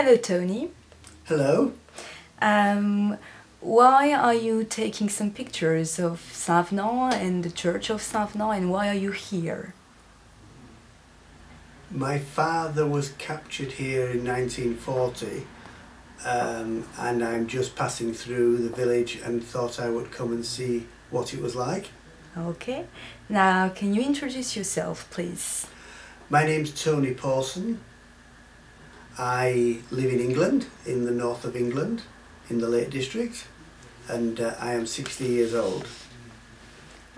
Hello, Tony. Hello. Why are you taking some pictures of Saint-Venant and the Church of Saint-Venant, and why are you here? My father was captured here in 1940 and I'm just passing through the village and thought I would come and see what it was like. Okay. Now, can you introduce yourself, please? My name's Tony Pawson. I live in England, in the north of England, in the Lake District, and I am 60 years old.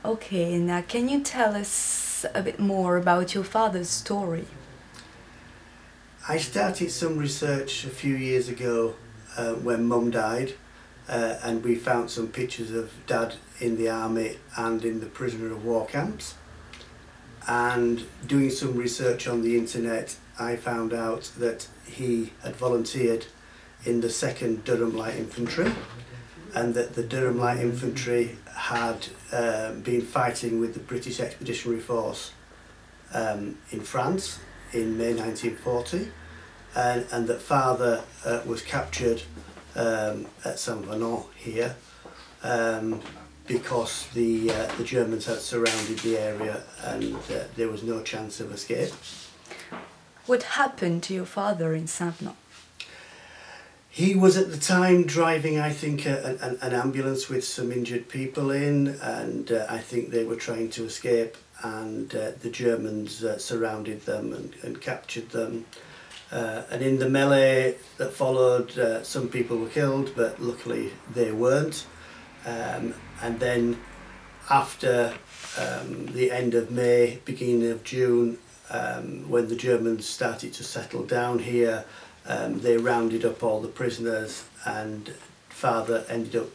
Okay, now can you tell us a bit more about your father's story? I started some research a few years ago when Mum died, and we found some pictures of Dad in the army and in the prisoner of war camps. And doing some research on the internet, I found out that he had volunteered in the 2nd Durham Light Infantry, and that the Durham Light Infantry had been fighting with the British Expeditionary Force in France in May 1940, and that Father was captured at Saint-Venant here because the Germans had surrounded the area and there was no chance of escape. What happened to your father in Saint-Venant? He was at the time driving, I think, an ambulance with some injured people in, and I think they were trying to escape, and the Germans surrounded them and captured them. And in the melee that followed, some people were killed, but luckily they weren't. And then after the end of May, beginning of June, when the Germans started to settle down here, they rounded up all the prisoners, and Father ended up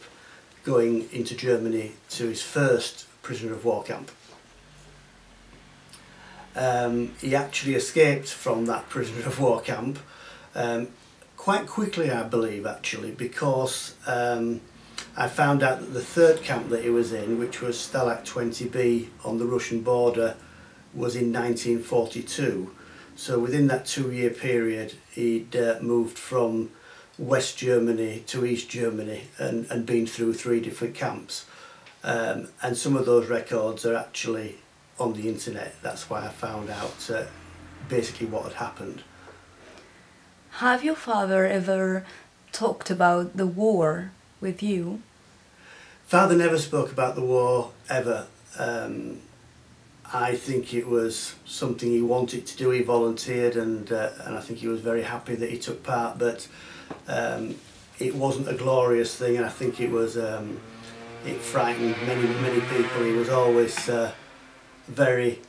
going into Germany to his first prisoner of war camp. He actually escaped from that prisoner of war camp quite quickly, I believe, actually, because I found out that the 3rd camp that he was in, which was Stalag 20B on the Russian border, was in 1942. So within that 2-year period, he'd moved from West Germany to East Germany and been through 3 different camps. And some of those records are actually on the internet. That's why I found out basically what had happened. Have your father ever talked about the war with you? Father never spoke about the war, ever. I think it was something he wanted to do. He volunteered, and I think he was very happy that he took part, but it wasn't a glorious thing, and I think it was it frightened many people. He was always very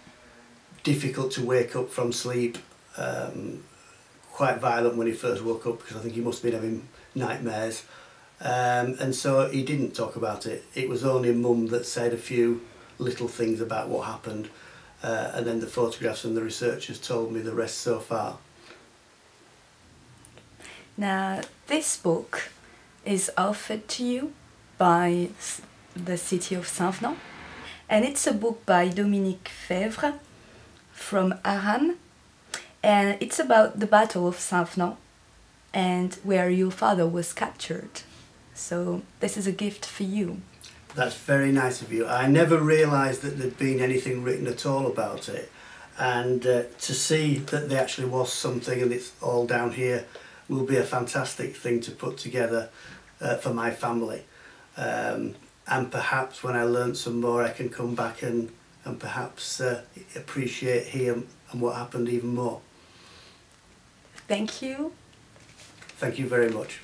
difficult to wake up from sleep, quite violent when he first woke up, because I think he must have been having nightmares, and so he didn't talk about it. It was only Mum that said a few little things about what happened, and then the photographs and the researchers told me the rest so far. Now, this book is offered to you by the city of Saint-Venant, and it's a book by Dominique Fèvre from Aram, and it's about the Battle of Saint-Venant and where your father was captured. So this is a gift for you. That's very nice of you. I never realised that there'd been anything written at all about it, and to see that there actually was something and it's all down here will be a fantastic thing to put together for my family. And perhaps when I learn some more I can come back and perhaps appreciate here and what happened even more. Thank you. Thank you very much.